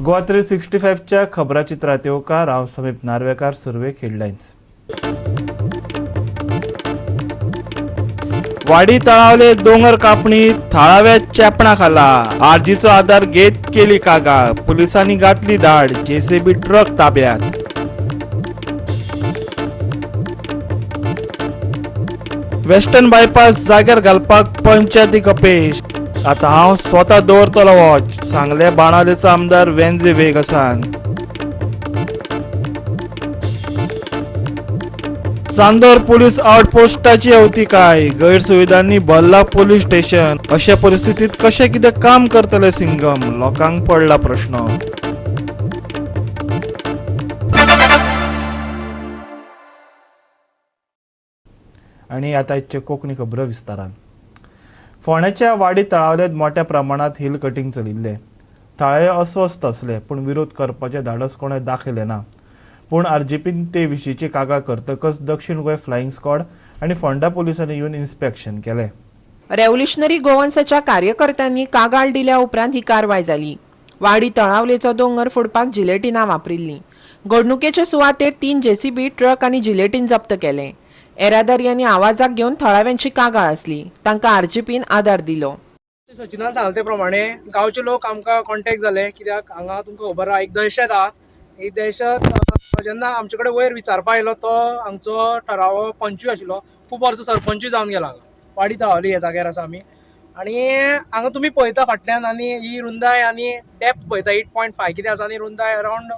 गोवा 365च्या खबराचित्रात येवकार हांव समीप नार्वेकार सुरवेक हेडलायन्स. वाडी तळावले दोंगर कापणी थळाव्या चेपणा खाला आरजीचो आधार घेत केली कागाळ पुलिसांनी घातली धाड जेसीबी ट्रक ताब्यात. वेस्टर्न बायपास जाग्यार घालपाक पंचायतीक अपेश आता हांव स्वता दवरतलो वॉच सांगले बाणावलेचो आमदार वेंजे वेगसान. चांदोर पुलीस आउटपोस्टाची अवतिकाय गैरसुविधांनी भरला पुलीस स्टेशन अशा परिस्थितीत कशे कितें काम करतले सिंगम लोकांक पडला प्रश्न. आणि आता आजचे कोंकणी खबरो विस्तारान. फोंड्याच्या वाडी तळावलेत मोठ्या प्रमाणात हिल कटिंग चलिल्ले. थळावे अस्वस्थ असले पूण विरोध करपाचे धाडस कोणें दाखयलें ना. पूण आरजीपीन ते विशींची कागाळ करतकच दक्षिण गोंय फ्लायिंग स्क्वॉड आनी फोंडा पुलिसांनी येवन इन्स्पेक्शन केलें. रेव्होल्युशनरी गोवन्साच्या कार्यकर्त्यांनी कागाळ दिल्या उपरांत ही कारवाय जाली. वाडी तळावलेचो दोंगर फोडपाक जिलेटिनां वापरिल्लीं. घडणुकेचे सुवातेर 3 जेसीबी ट्रक आनी जिलेटीन जप्त केले. येरादारी आनी आवाजाक घेवन थळाव्यांची कागाळ आसली. तांकां आरजीपीन आदार दिलो. सचिनान सांगले ते प्रमाणे गांवचे लोक आमकां कॉन्टॅक्ट जाले कित्याक हांगा तुमकां खबर आहा एक दहशत आहा. ही दहशत जेन्ना आमचे कडेन वयर विचारपा आयलो तो हांगचो ठराव पंचूय आशिल्लो. खूब वर्सां सरपंचूय जावन गेला हांगा. वाडी तळावली ह्या जाग्यार आसा आमी. आनी हांगा तुमी पळयता फाटल्यान आनी ही रुंदाय आनी डेप्थ पळयता 8.5 कितें आसा आनी रुंदाय अरावंड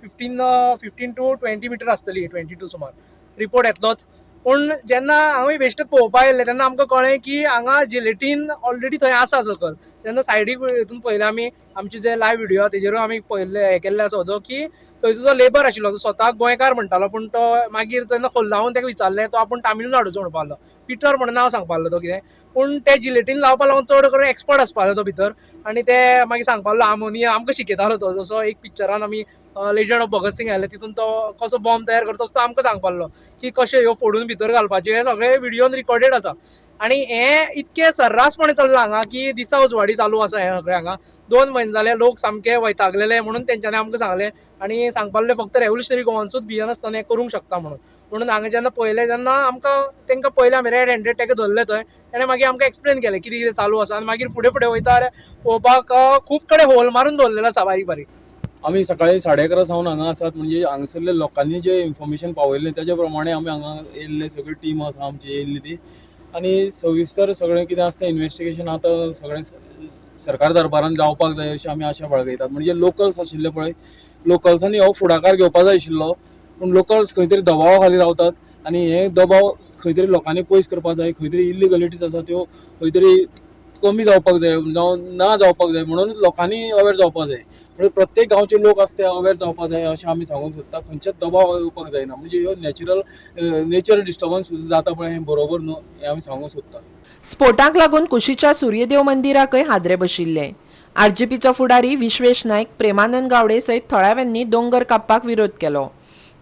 15 to 20 मिटर आसतली 22 सुमार. रिपोर्ट येतलोच. पूण जेन्ना हांवें बेश्टेच पळोवपा येयलें तेन्ना आमकां कळ्ळें की हांगा जिलेटीन ऑलरेडी थंय आसा सकल. जेन्ना सायडीक हितून पळयलें आमी आमचे जे लायव्ह व्हिडिओ आहा तेजेरूय आमी पळयल्ले हें केल्ले आसा तो की थंयचो जो लेबर आशिल्लो तो स्वताक गोंयकार म्हणटालो पूण तो मागीर तेन्ना खोल्लावून ताका विचारलें तो आपूण तामिळनाडूचो म्हणपा लागलो. पिटर म्हणून नांव सांगपा लागलो तो कितें. पूण ते जिलेटीन लावपा लागून चड करून एक्सपर्ट आसपा लागलो तो भितर आनी ते मागीर सांगपा लागलो आमोनिया आमकां शिकयतालो तो. जसो एक पिक्चरान आमी लेजंड ऑफ भगत सिंग आयले तितून तो कसो बॉम्ब तयार करता तसो तो आमकां सांगपा लागलो की कशें ह्यो फोडून भितर घालपाच्यो. हे सगळे व्हिडिओन रिकॉर्डेड आसा आनी हें इतकें सर्रासपणे चल्लां हांगा की दिसा उजवाडी चालू आसा हें सगळें हांगा. 2 म्हयने जाले लोक सामके वैतागलेले म्हणून तेंच्यांनी आमकां सांगलें आनी सांगपा लागलें फक्त रेव्होल्युशनरी गोवन्सूच भियेनासतना हें करूंक शकता म्हणून हांगा जेन्ना पळयलें जेन्ना आमकां तेंकां पयलें आमी रेड हँडेड ताका धरलें थंय. तेणें मागीर आमकां एक्सप्लेन केलें कितें कितें चालू आसा आनी मागीर फुडें फुडें वयता पळोवपाक खूब कडेन होल मारून दवरलेलो आसा बारीक बारीक. आमी सकाळी 11:30 सावन हांगा आसात. म्हणजे हांगासरले लोकांनी जे इन्फॉर्मेशन पावयल्लें तेजे प्रमाणे आमी हांगा येयल्ले सगळी टीम आसा आमची येयल्ली ती आनी सविस्तर सगळें कितें आसता इन्व्हेस्टिगेशन आतां सगळें सरकार दरबारान जावपाक जाय अशी आमी आशा बाळगयतात. म्हणजे लोकल्स आशिल्ले पळय लोकल्सांनी हो फुडाकार घेवपा जाय आशिल्लो पूण लोकल्स खंय तरी दबावा खाली रावतात आनी हे दबाव खंय तरी लोकांनी पयस करपाक जाय. खंय तरी इलिगलिटीज आसा त्यो खंय तरी कमी जावपाक जाय जावं ना जावपाक जाय म्हणून लोकांनी अवेर जावपाक जाय. म्हणजे प्रत्येक गांवचे लोक आसता ते अवेर जावपाक जाय अशें आमी सांगूंक सोदता. खंयचेच दबाव येवपाक जायना. म्हणजे ह्यो नेचर डिस्टर्बन्स जाता पळय हें बरोबर न्हू हें आमी सांगूंक सोदता. स्फोटाक लागून कुशीच्या सूर्यदेव मंदिराकय हादरे बशिल्ले. आरजीपीचो फुडारी विश्वेश नायक प्रेमानंद गावडे सयत थळाव्यांनी दोंगर कापपाक विरोध केलो.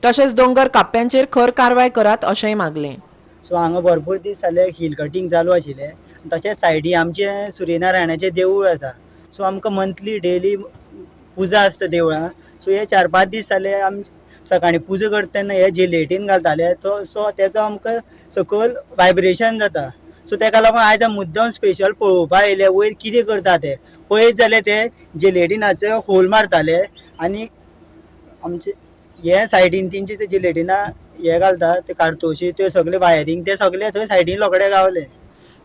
तशेंच दोंगर काप्प्यांचेर खर कारवाय करात अशेंय मागलें. सो हांगा भरपूर दीस जाले हिल कटिंग चालू आशिल्लें. तशेंच सायडी आमचे सूर्यनारायणाचें देवूळ आसा. सो आमकां मंथली डेली पुजा आसता देवळां. सो हे 4-5 दीस जाले आमी सकाळीं पुजा करता तेन्ना हे जिलेटीन घालताले सो तेजो आमकां सकयल वायब्रेशन जाता. सो तेका लागून आयज मुद्दम स्पेशल पळोवपा येयले वयर कितें करता ते पळयत जाल्यार ते जिलेटिनाचे होल मारताले आनी आमचे हे सायडीन तेंचे ते जिलेटिना हे घालता ते कार्तोशी ते सगळे वायरींग ते सगळे थंय सायडीन रोखडे गावले.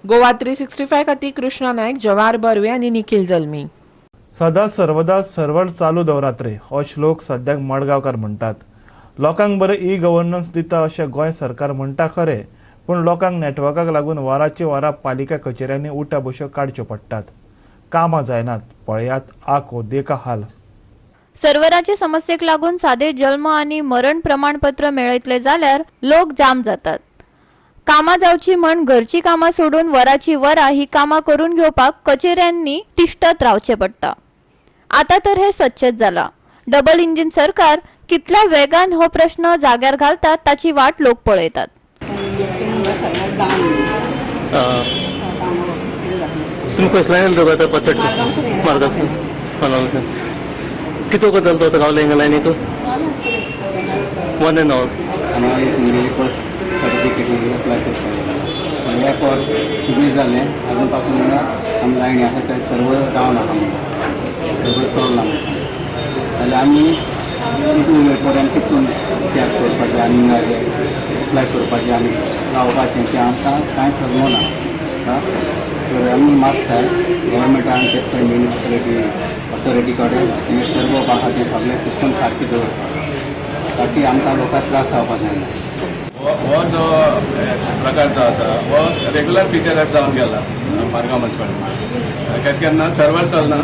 गोवा 365 खातीर कृष्णा नायक, जवाहर बर्वे आनी निखिल जल्मी. सदांच सर्वदा सर्वर चालू दवरात रे हो श्लोक सद्याक मडगांवकार म्हणटात. लोकांक बरें ई गव्हर्नन्स दिता अशें गोंय सरकार म्हणटा खरें पूण लोकांक नेटवर्काक लागून वरांची वरां पालिका कचेऱ्यांनी उठा बश्यो काडच्यो पडटात. कामां जायनात. पळयात आको देखा हाल. सर्वराचे समस्येक लागून सादे जल्म आनी मरण प्रमाणपत्र मेळयतले जाल्यार लोक जाम जातात. कामां जावची म्हण घरची कामां सोडून वराची वरां ही कामां करून घेवपाक कचेऱ्यांनी तिश्तत रावचे पडटा. आता तर हे सच्चेच जाला. डबल इंजिन सरकार कितल्या वेगान हो प्रश्न जाग्यार घालतात ताची वाट लोक पळयतात. किती वखत जालो तो रावले हिंगा लायनीक 1 and all आम्हाला एक मेडिकल सर्टिफिकेट अप्लाय करता हे पर सुबेज जालें अजून पासून आमी लायनी आसा ते सर्व डावन आसा सर्व चलना जाल्यार आमी कितून वेळपर्यंत कितून त्याग करपाचें आनी अप्लाय करपाचें आनी रावपाचें तें आमकां कांय समजना तर आमी मागता गव्हर्मेंटान ते म्युनिसिपालिटी ऑथॉरिटी कडेन तें सर्व आहा तें सगळें सिस्टम सारकें दवरता ताकी आमकां लोकांक त्रास जावपाक जायना हो जो प्रकार जो आसा हो रेग्युलर फिचर जावन गेला मारगांव म्युनिसिपालिटी केन्ना सर्वर चलना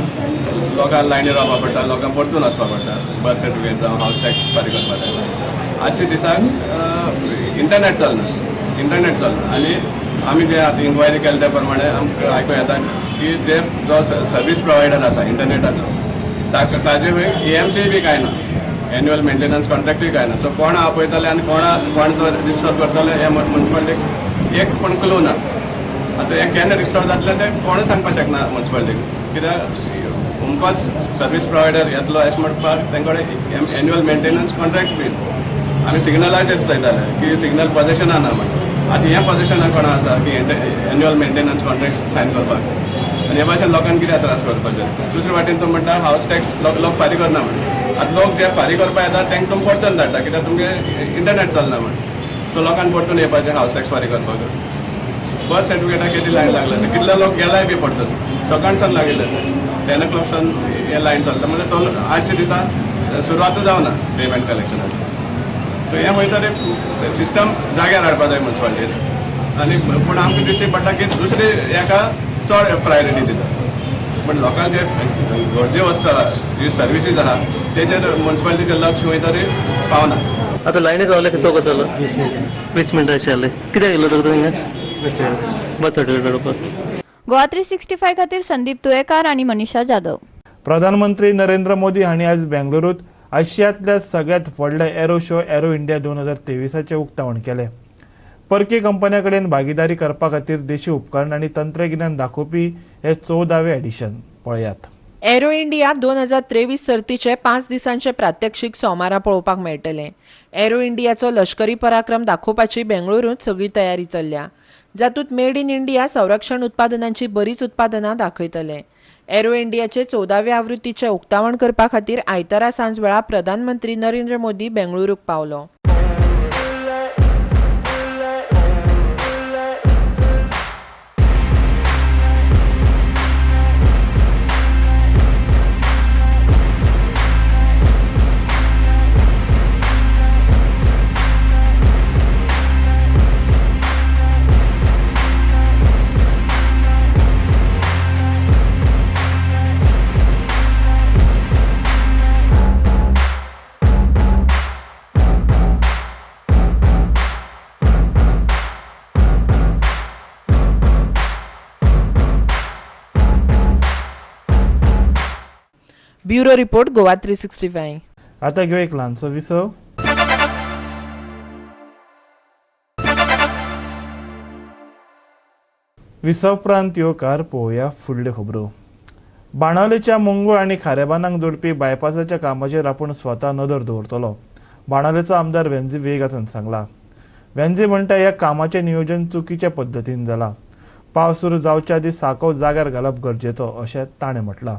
लोकांक लायनी रावपा पडटा लोकांक परतून वचपा पडटा बर्थ सर्टिफिकेट जावं हावस टॅक्स फारीक करपा जाय आजच्या दिसाक इंटरनेट चलना आनी आमी जे आतां इन्क्वायरी केले त्या प्रमाणे आमकां आयकूं येता की जे जो सर्वीस प्रोवायडर आसा इंटरनेटाचो ताजे AMC बी कांय ना एन्युअल मेंटेनन्स कॉन्ट्रॅक्टूय काय ना सो कोण आपयतले आनी कोण तो रिस्टोर करतले हे म्युनिसिपालिटीक एक पण क्लू ना आतां हे केन्ना रिस्टोर जातलें तें कोणूच सांगपाक शकना म्युनिसिपालिटीक कित्याक अमकोच सर्वीस प्रोवायडर येतलो अशें म्हणपाक तेंकडे एन्युअल मेंटेनन्स कॉन्ट्रॅक्ट बी आमी सिग्नलाचेर पळयताले की सिग्नल पोझिशनान ना म्हण आतां हें पोझिशनाक कोणा आसा की एन्युअल मेंटेनन्स कॉन्ट्रॅक्ट सायन करपाक आनी हे भाशेन लोकांक कित्याक त्रास करपाचे दुसरे वाटेन तूं म्हणटा हावस टॅक्स लोक फारीक करना म्हण आतां लोक जे फारीक करपा येता तांकां तुमी परतून धाडटा कित्याक तुमगे इंटरनेट चलना म्हण सो लोकांक परतून येवपाचें हावस टॅक्स फारीक करपाक बर्थ सर्टिफिकेटाक कितें लायन लागले कितले लोक गेलाय बी परतून सकाळसान लागिल्ले 10 o'clock सान हे लायन चलता म्हणजे चल आजच्या दिसा सुरवातूच जावना पेमेंट कलेक्शनाची सो हें वयता ते सिस्टम जाग्यार हाडपा जाय म्युनिसिपालिटीन आनी पूण आमकां दिश्टी पडटा की दुसरे हेका चड प्रायोरिटी दिता पण लोकांक जे गरजे वस्तू जी सर्विसीस आहा तेजेर म्युनिसिपालिटीचें लक्ष वयता ते पावना आता लायनीक रावले किती वखत जालो 20 मिनटांचे जाले कित्याक येयलो तर हिंगा बर्थ सर्टिफिकेट काडपाक गोवा 365 खातीर संदीप तुयेकार आणि मनीषा जाधव. प्रधानमंत्री नरेंद्र मोदी हांणी आज बेंगलुरूत आशियांतल्या सगळ्यात व्हडल्या एरो शो एरो इंडिया 2023चे उक्तावण केलें. परकी कंपन्यां कडेन भागीदारी करपा खातीर देशी उपकरण आनी तंत्रगिन्यान दाखोवपी हे 14वें एडिशन पळयात. एरो इंडिया 2023 सर्तीचे 5 दिसांचे प्रात्यक्षिक सोमारा पळोवपाक मेळटले. एरो इंडियाचो लष्करी पराक्रम दाखोवपाची बेंगळुरूंत सगळी तयारी चल्ल्या. जातूंत मेड इन इंडिया संरक्षण उत्पादनांची बरीच उत्पादनां दाखयतले. एरो इंडियाचे 14व्या आवृत्तीचे उक्तावण करपा खातीर आयतारा सांजवेळा प्रधानमंत्री नरेंद्र मोदी बेंगळुरूक पावलो. Bureau report Goa 365. आता घेऊ एक ल्हानसो विसव. विसव उपरांत येवकार पळोवया फुडल्यो खबरो. बाणावलेच्या मंगूळ आनी खारेबानाक जोडपी बायपासाच्या कामाचेर आपूण स्वता नदर दवरतलो. बाणावलेचो आमदार वेंजी वेगाचन सांगला. वेंजी म्हणटा ह्या कामाचें नियोजन चुकीच्या पद्दतीन जाला. पावस सुरू जावच्या आदी साकव जाग्यार घालप गरजेचो अशें ताणें म्हटलां.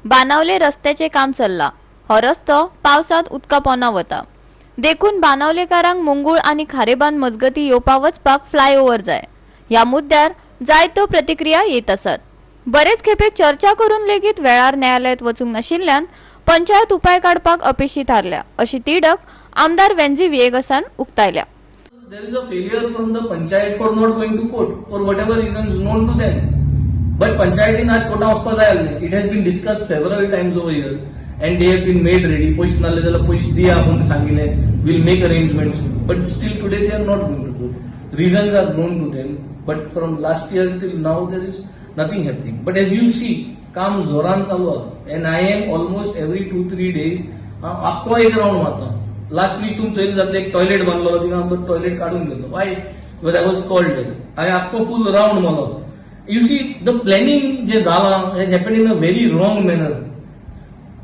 बाणावले रस्त्याचे काम चल्ला. हो रस्तो पावसात उदका पोंदा वता. देखून बाणावलेकारांक मंगूळ आनी खारेबान मजगती येवपा वचपाक फ्लायओव्हर जाय. ह्या मुद्द्यार जायत्यो प्रतिक्रिया येत आसात. बरेच खेपे चर्चा करून लेगीत वेळार न्यायालयात वचूंक नाशिल्ल्यान पंचायत उपाय काडपाक अपेशी थारल्या अशी तिडक आमदार वेंजी विएगसान उक्तायल्या. There is a failure from the panchayat for not going to court for whatever reasons known to them. But panchayatin आज कोटा वचपा जाय आसलें. It has been discussed several times over here and they have been made ready. पयशे नासले जाल्यार पयशे दिया म्हणून सांगिल्लें. We'll make arrangements. But still today they are not going to court. Reasons are known to them. But from last year till now there is nothing happening. But as you see, काम जोरान चालू आसा and I am almost every 2-3 days आख्खो एक round मारता. Last weak तुम चोयलें जातलें एक toilet बांदलो तिका आमचो टॉयलेट काडून गेलो. Why because I was called there. हांवें आख्खो फूल राउंड मारलो. You see, the planning जे जाला has happened in a very wrong manner.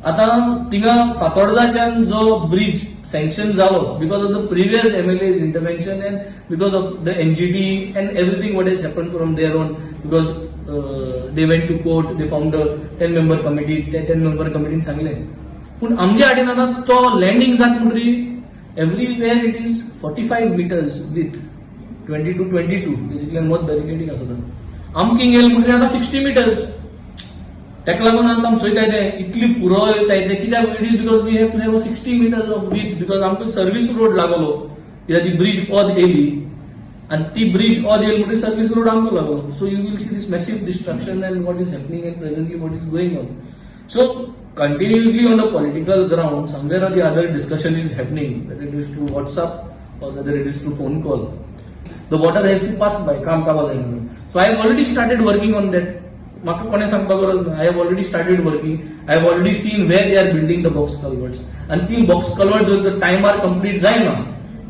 आता थिंगा फातोर्डाच्यान जो ब्रिज सँक्शन जालो because of the previous MLA's intervention and because of the NGT and everything what is happen from their own because they went to court they formed a 10 member committee त्या 10 member कमिटीन सांगलें पूण आमच्या वाटेन आतां तो landing जाता म्हणटरी everywhere it is 45 meters with 20 to 22 basically मत बॅरिकेडींग आसता आमकां गेल म्हणटरी आतां 60 meters ताका लागून आतां आमचो काय तें इतली पुरो येता तें कित्याक it is because we have to have 60 meters of width because आमकां सर्वीस रोड लागलो कित्याक ती ब्रिज ऑद येयली आनी ती ब्रिज ऑद येयली म्हणटरी सर्वीस रोड आमकां लागलो so you will see this massive destruction and what is happening and presently what is going on so continuously on a political ground somewhere or the other discussion is happening whether it is through WhatsApp or whether it is through phone call the water has to pass by काम जायना so I have already started working on that म्हाका कोणे सांगपाक गरज ना I have already started working I have already seen where they are building the box culverts and ती box culverts जर timer complete जायना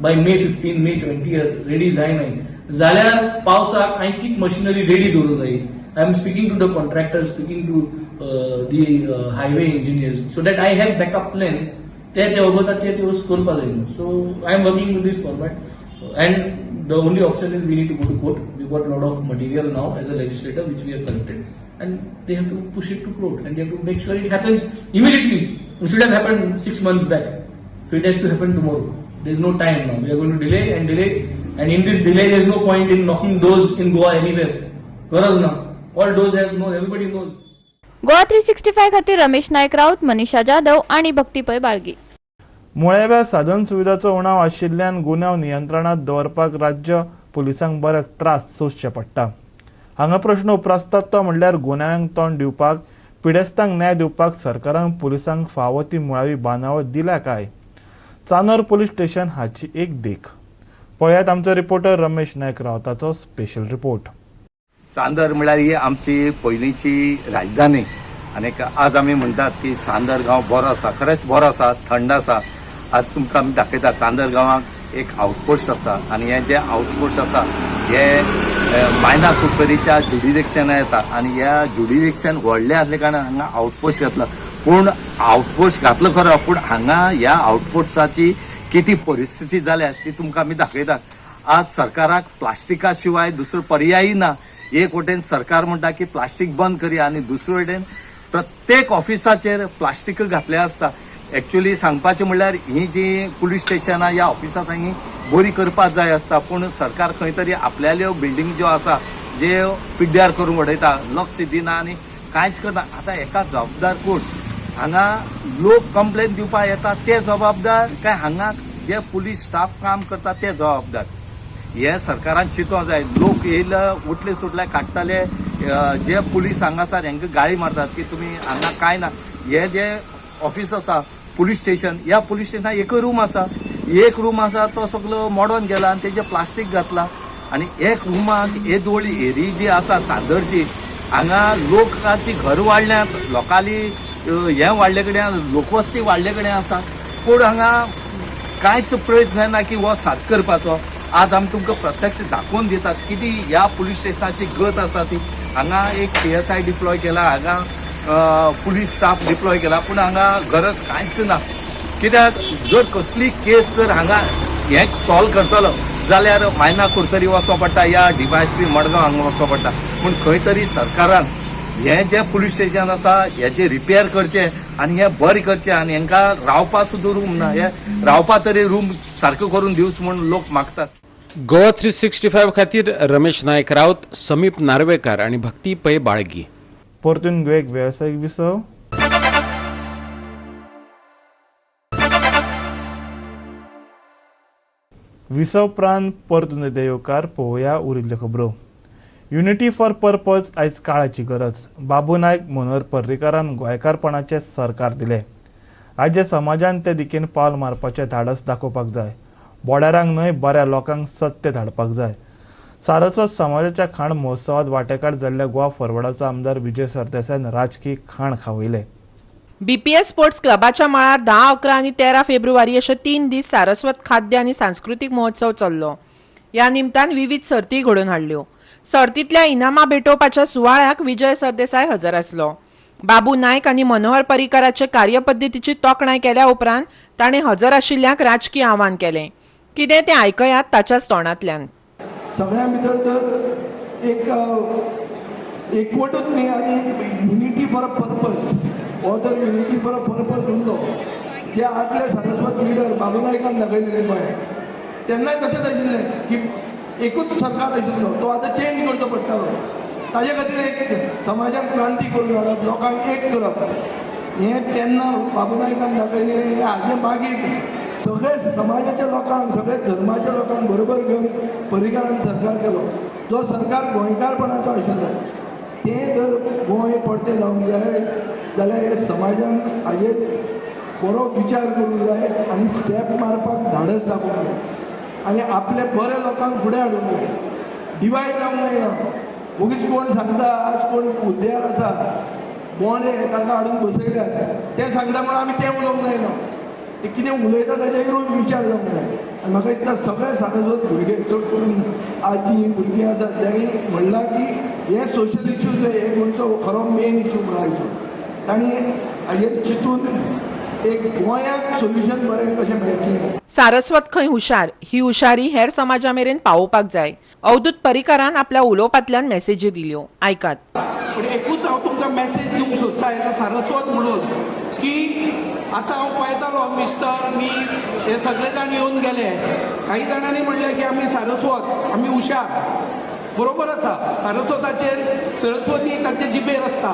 by May 15 May 20 ready जायना जाल्यार पावसाक आणखी मशिनरी रेडी दवरूं जाय I am speaking to the contractors, speaking to the highway engineers, so that I have backup plan. They use करपा जाय. So I am working in this format, and the only option is we need to go to court. We got a lot of material now as a legislator which we have collected, and they have to push it to court, and they have to make sure it happens immediately. It should have happened 6 months back, so it has to happen tomorrow. There is no time now. We are going to delay, and in this delay, there is no point in knocking doors in Goa anywhere. गरज ना. All doors have no, everybody knows. Goa 365 खातीर रमेश नायक राऊत, मनीषा जाधव आणि भक्तीपय बाळगी. मुळाव्या साधन सुविधांचो उणाव आशिल्ल्यान गुन्यांव नियंत्रणात दवरपाक राज्य पुलिसांक बरे त्रास सोंसचे पडटा. हांगा प्रश्न उपरासतात तो म्हणल्यार गुन्यांवांक तोंड दिवपाक पिडेस्तांक न्याय दिवपाक सरकारान पुलिसांक फावो ती मुळावी बांदावळ दिल्या काय? चांदोर पुलीस स्टेशन हाची एक देख. पळयात आमचो रिपोर्टर रमेश नायक रावताचो स्पेशल रिपोर्ट. चांदर म्हळ्यार ही आमची पयलींची राजधानी आनी आज आमी म्हणटात की चांदर गांव बरो आसा खरेंच बरो आसा थंड आसा. आज तुमकां आमी दाखयता चांदर गांवांत एक आउटपोस्ट आसा आनी हे जे आउटपोस्ट आसा हे मायना कुडकरीच्या जुडिडिक्शनान येता आनी ह्या जुडिडिक्शन व्हडलें आसले कारणान हांगा आउटपोस्ट घातला. पूण आउटपोस्ट घातलो खरो पूण हांगा ह्या आउटपोस्टाची किती परिस्थिती जाल्या ती तुमकां आमी दाखयतात. आज सरकाराक प्लास्टिका शिवाय दुसरो पर्यायी ना. एक वटेन सरकार म्हणटा की प्लास्टीक बंद करया आनी दुसरे वटेन प्रत्येक ऑफिसाचेर प्लास्टीक घातले आसता. एक्चुअली सांगपाचें म्हणल्यार ही जी पुलीस स्टेशनां ह्या ऑफिसांनी बरी करपाक जाय आसता पूण सरकार खंय तरी आपल्याल्यो बिल्डींग ज्यो आसा जे पिड्ड्यार करून उडयता लक्ष दिना आनी कांयच करना. आतां हेका जबाबदार कोण? हांगा लोक कंप्लेन दिवपाक येता ते जबाबदार काय हांगा जे पुलीस स्टाफ काम करता ते जबाबदार? हे सरकारान चिंतूंक जाय. लोक येयले उठले सुटले काडटाले जे पुलीस हांगासर हेंका गाळी मारतात की तुमी हांगा कांय ना. हे जे ऑफिस आसा पुलीस स्टेशन ह्या पुलीस स्टेशनाक एकूय रूम आसा. एक रूम आसा तो सगळो मोडोन गेला आनी तेजे प्लास्टीक घातला आनी एक रूमाक येदोळी एरी जी आसा चांदरची हांगा लोकांची घर वाडल्यात लोकांली हे वाडले कडेन लोकवस्ती वाडले कडेन आसा पूण हांगा कांयच प्रयत्न जायना की हो सारको करपाचो. आज आमी तुमकां प्रत्यक्ष दाखोवन दितात किती ह्या पुलीस स्टेशनाची गत आसा ती. हांगा एक PSI डिप्लॉय केला हांगा पुलीस स्टाफ डिप्लॉय केला पूण हांगा गरज कांयच ना. कित्याक जर कसली केस जर हांगा हे सॉल्व करतलो जाल्यार मायना कुडतरी वचो पडटा या DYSP मडगांव हांगा वचो पडटा. पूण खंय तरी सरकारान हे जे पुलीस स्टेशन आसा हेचे रिपेर करचे आनी हे बरें करचे आनी हांकां रावपा सुद्दां रूम ना. हे रावपा तरी रूम सारको करून दिवच म्हूण लोक मागतात. गोवा 365 खातीर रमेश नायक राऊत, समीप नार्वेकार आणि भक्ती पै बाळगी. परतून एक वेवसायीक विसव. विसव उपरांत परतून येता येवकार पळोवया उरिल्ल्यो खबरो. युनिटी फॉर पर्पज आयज काळाची गरज. बाबू नायक मनोहर पर्रीकारान गोंयकारपणाचें सरकार दिलें. आयज समाजान ते दिकेन पावल मारपाचें धाडस दाखोवपाक जाय. बोड्यारांक न्हय बऱ्या लोकांक सत्य धाडपाक जाय. सारस्वत समाजाच्या खाण महोत्सवात वांटेकार जाल्ल्या गोवा फॉरवर्डाचो आमदार विजय सरदेसायन राजकी खाण खावयले. BPS स्पोर्ट्स क्लबाच्या मळार 10, 11 आनी 13 फेब्रुवारी अशे 3 दीस सारस्वत खाद्य आनी सांस्कृतीक महोत्सव चल्लो. ह्या निमतान विविध सर्ती घडोवन हाडल्यो. सर्तींतल्या इनामां भेटोवपाच्या सुवाळ्याक विजय सरदेसाय हजर आसलो. बाबू नायक आनी मनोहर पर्रीकाराचे कार्यपद्दतीची तोखणाय केल्या उपरांत ताणें हजर आशिल्ल्यांक राजकीय आव्हान केलें. कितें तें आयकयात ताच्याच तोंडांतल्यान. सगळ्या भितर तर एकवटूच न्ही आनी युनिटी फॉर अ पर्पज हो जर युनिटी फॉर अ पर्पज उरलो जे आदले सारस्वत लिडर बाबू नायकान दाखयलेले पळय तेन्नाय तशेंच आशिल्लें की एकूच सरकार आशिल्लो तो आतां चेंज करचो पडटालो. ताजे खातीर एक समाजान क्रांती करून हाडप लोकांक एक करप हें तेन्ना बाबू नायकान दाखयलें. हें हाजे मागीर सगळे समाजाच्या लोकांक सगळे धर्माच्या लोकांक बरोबर घेवन पर्रीकारान सरकार केलो. जो सरकार गोंयकारपणाचो आशिल्लो तें जर गोंय पडतें जावंक जाय जाल्यार हे समाजान हाजेर बरो विचार करूंक जाय आनी स्टेप मारपाक धाडस दाखोवंक जाय आनी आपले बरे लोकांक फुडें हाडूंक जाय. डिवायड जावंक जायना. उगीच कोण सांगता आज कोण हुद्द्यार आसा बोंडे तांकां हाडून बसयल्यात ते सांगता म्हणून आमी तें उलोवंक जायना. ते कितें उलयता ताचेरूच विचार जावंक जाय. आनी म्हाका दिसता सगळे सारस्वत भुरगे चड करून आजी भुरगीं आसात तांणी म्हणलां की हे सोशल इश्यूज हे गोंयचो खरो मेन इश्यू म्हणून आयचो. तांणी हाजेर चिंतून एक गोंयाक सोल्युशन बरें कशें मेळटलें. सारस्वत खंय हुशार ही हुशारी हेर समाजा मेरेन पावोवपाक जाय. अवधूत पर्रीकारान आपल्या उलोवपांतल्यान मेसेजी दिल्यो. आयकात. पण एकूच हांव तुमकां मेसेज दिवंक सोदतां एका सारस्वत म्हणून की आतां हांव पळयतालो मिस्टर मीस हे सगळे जाण येवन गेले. काही जाणांनी म्हणलें की आमी सारस्वत आमी हुशार. बरोबर आसा. सारस्वताचेर सरस्वती ताचे जिबेर आसता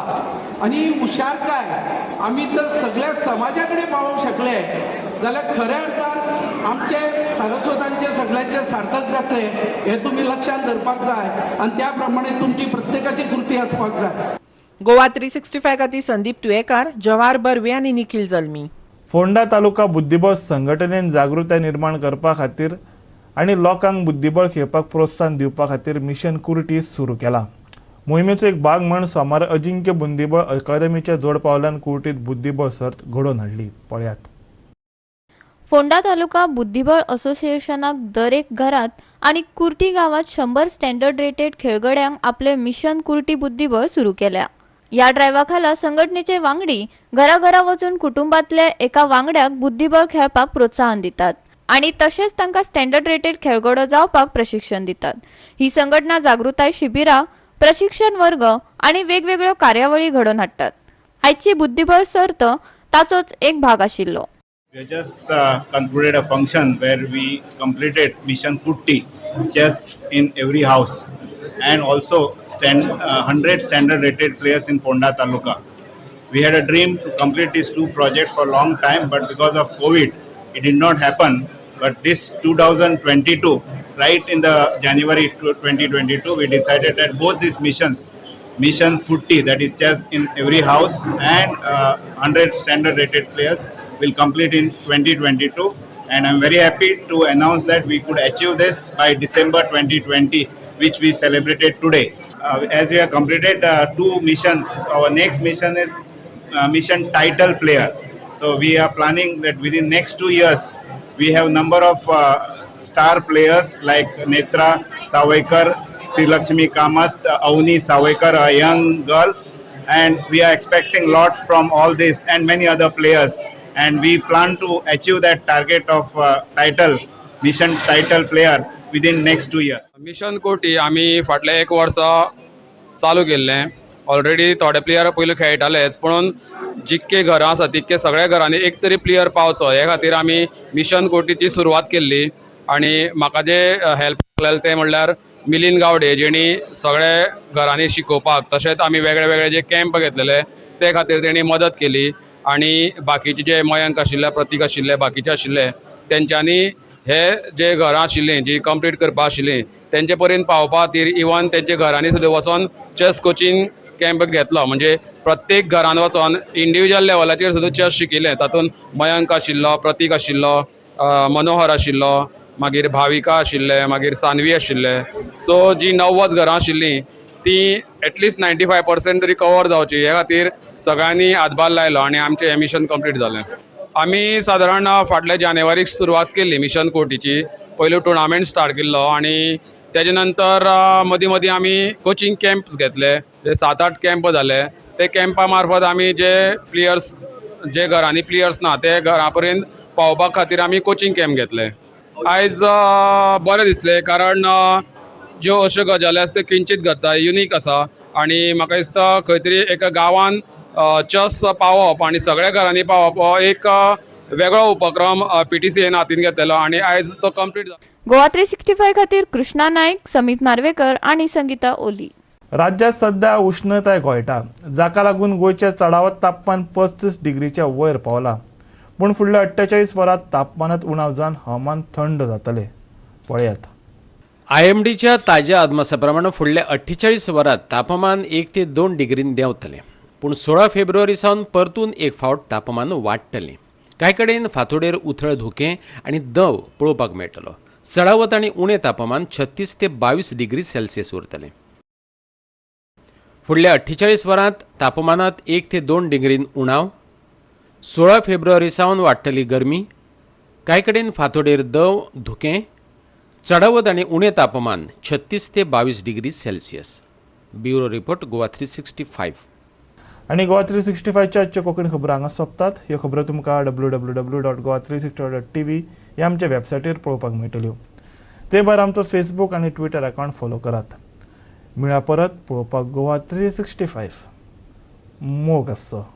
आनी हुशारकाय आमी जर सगळ्या समाजा कडेन पावोवंक शकले जाल्यार खऱ्या अर्थान आमचे सारस्वतांचे सगळ्यांचे सार्थक जातले हे तुमी लक्षांत धरपाक जाय आनी त्या प्रमाणे तुमची प्रत्येकाची कृती आसपाक जाय. गोवा 365 खातीर संदीप तुयेकार, जवाहर बर्वे आनी निखिल जल्मी. फोंडा तालुका बुद्धिबळ संघटनेन जागृताय निर्माण करपा खातीर आनी लोकांक बुद्धिबळ खेळपाक प्रोत्साहन दिवपा खातीर मिशन कुर्टी सुरू केला. मोहिमेचो एक भाग म्हण सोमार अजिंक्य बुद्धिबळ अकादमीच्या जोड पावलान कुर्टीत बुद्धिबळ सर्त घडोवन हाडली. पळयात. फोंडा तालुका बुद्धिबळ असोसिएशनाक दर एक घरात आणि कुर्टी गावात 100 स्टँडर्ड रेटेड खेळगड्यांक आपले मिशन कुर्टी बुद्धिबळ सुरू केल्या. या ड्रायव्हाखाला संघटनेचे वांगडी घराघरा वचून कुटुंबातल्या एका वांगड्याक बुद्धिबळ खेळपाक प्रोत्साहन दितात आणि तसेच तांकां स्टँडर्ड रेटेड खेळगडो जावपाक प्रशिक्षण दितात. ही संघटना जागृताय शिबिरां, प्रशिक्षण वर्ग आणि वेगवेगळ्यो कार्यावळी घडोवन हाडटात. आयची बुद्धिबळ सर्त ताचोच एक भाग आशिल्लो. We just concluded a function where we completed Mission Kutti chess in every house and also 100 standard rated players in Ponda Taluka. We had a dream to complete these two projects for a long time, but because of COVID, it did not happen. But this 2022, right in the January 2022, we decided that both these missions, Mission Kutti, that is chess in every house, and 100 standard rated players will complete in 2022, and I'm very happy to announce that we could achieve this by December 2020, which we celebrated today. As we have completed 2 missions, our next mission is mission title player. So we are planning that within next 2 years we have number of star players like Netra Savaikar, Sri Lakshmi Kamath, Avni Savaikar, a young girl, and we are expecting lot from all this and many other players. And we plan to achieve that target of mission title player within next 2 years. Mission कोटी आमी फाटले 1 वर्स चालू केल्लें. Already थोडे player पयलीं खेळटालेच, पूण जितके घरां आसा तितके सगळ्या घरांनी एक तरी प्लेयर पावचो हे खातीर आमी मिशन कोटीची सुरवात केल्ली. आनी म्हाका जे हेल्प केलें ते म्हणल्यार मिलिंद गावडे, जेणी सगळे घरांनी शिकोवपाक तशेंच आमी वेगळे वेगळे जे कॅम्प घेतलेले ते खातीर तेणी मदत केली. आणि बाकीचे जे मयंक आशिल्ले, प्रतीक आशिल्ले, बाकीचे आशिल्ले तेंच्यांनी हे जे घरां आशिल्लीं जी कंप्लीट करपा आशिल्लीं तेंचे पर्यंत पावपा खातीर इवन तेंचे घरांनी सुद्दां वचोन चेस कोचिंग कॅम्प घेतलो. म्हणजे प्रत्येक घरान वचोन इंडिविज्युअल लेवलाचेर सुद्दां चेस शिकिल्लें. तातूंत मयंक आशिल्लो, प्रतीक आशिल्लो, मनोहर आशिल्लो, मागीर भाविका आशिल्ले, मागीर सानवी आशिल्ले. सो जी 90 घरां आशिल्लीं ती एटलिस्ट 95% तरी कवर जावची हे खातीर सगळ्यांनी हातभार लायलो आणि आमचें हें मिशन कंप्लीट जालें. आमी सादारण फाटल्या जानेवारीक सुरवात केल्ली मिशन कोटीची. पयलो टुर्नामेंट स्टार्ट केल्लो आनी तेजे नंतर मदीं मदीं आमी कोचिंग कॅम्प्स घेतले. 7-8 कॅम्प जाले ते कॅम्पा मार्फत आमी जे प्लेयर्स जे घरांनी प्लेयर्स ना ते घरा पर्यंत पावोवपा खातीर आमी कोचिंग कॅम्प घेतले. आयज बरें दिसलें कारण ज्यो अश्यो गजाली आसा त्यो किंचीत घडटा, युनीक आसा आनी म्हाका दिसता खंय तरी एका गांवांत चेस पावप आनी सगळ्या घरांनी पावप हो एक वेगळो उपक्रम PTCAन हातीन घेतलेलो आनी आयज तो कंप्लीट जाला. गोवा 365 खातीर कृष्णा नायक, समीप नार्वेकर आणि संगीता ओली. राज्यात सध्या उष्णताय गोंयटा, जाका लागून गोंयचे चडावत तापमान 35 डिग्रीच्या वयर पावला. पूण फुडल्या 48 वरांत तापमानात उणाव जावन हवामान थंड जातले. पळयात. IMDच्या ताज्या अदमासा प्रमाण फुडल्या 48 वरांत तापमान 1 ते 2 डिग्रीन देंवतलें. पूण 16 फेब्रुवारी सावन परतून एक फावट तापमान वाडटलें. कांय कडेन फांतोडेर उथळ धुकें आनी दंव पळोवपाक मेळटलो. चडावत आनी उणें तापमान 36 ते 22 डिग्री सेल्सियस उरतलें. फुडल्या 48 वरांत तापमानात 1 ते 2 डिग्रीन उणाव. 16 फेब्रुवारी सावन वाडटली गरमी. कांय कडेन फांतोडेर दंव धुकें. चडावत आनी उणें तापमान 36 ते 22 degree Celsius. Bureau report Goa 365. आणि गोवा 365च्या आजच्यो कोंकणी खबरो हांगा सोंपतात. ह्यो खबरो तुमकां www.goa365.tv ह्या आमच्या वेबसायटीर पळोवपाक मेळटल्यो. ते भायर आमचो फेसबूक आनी ट्विटर अकावंट फॉलो करात. मेळ्या परत पळोवपाक गोवा 365. मोग आसचो.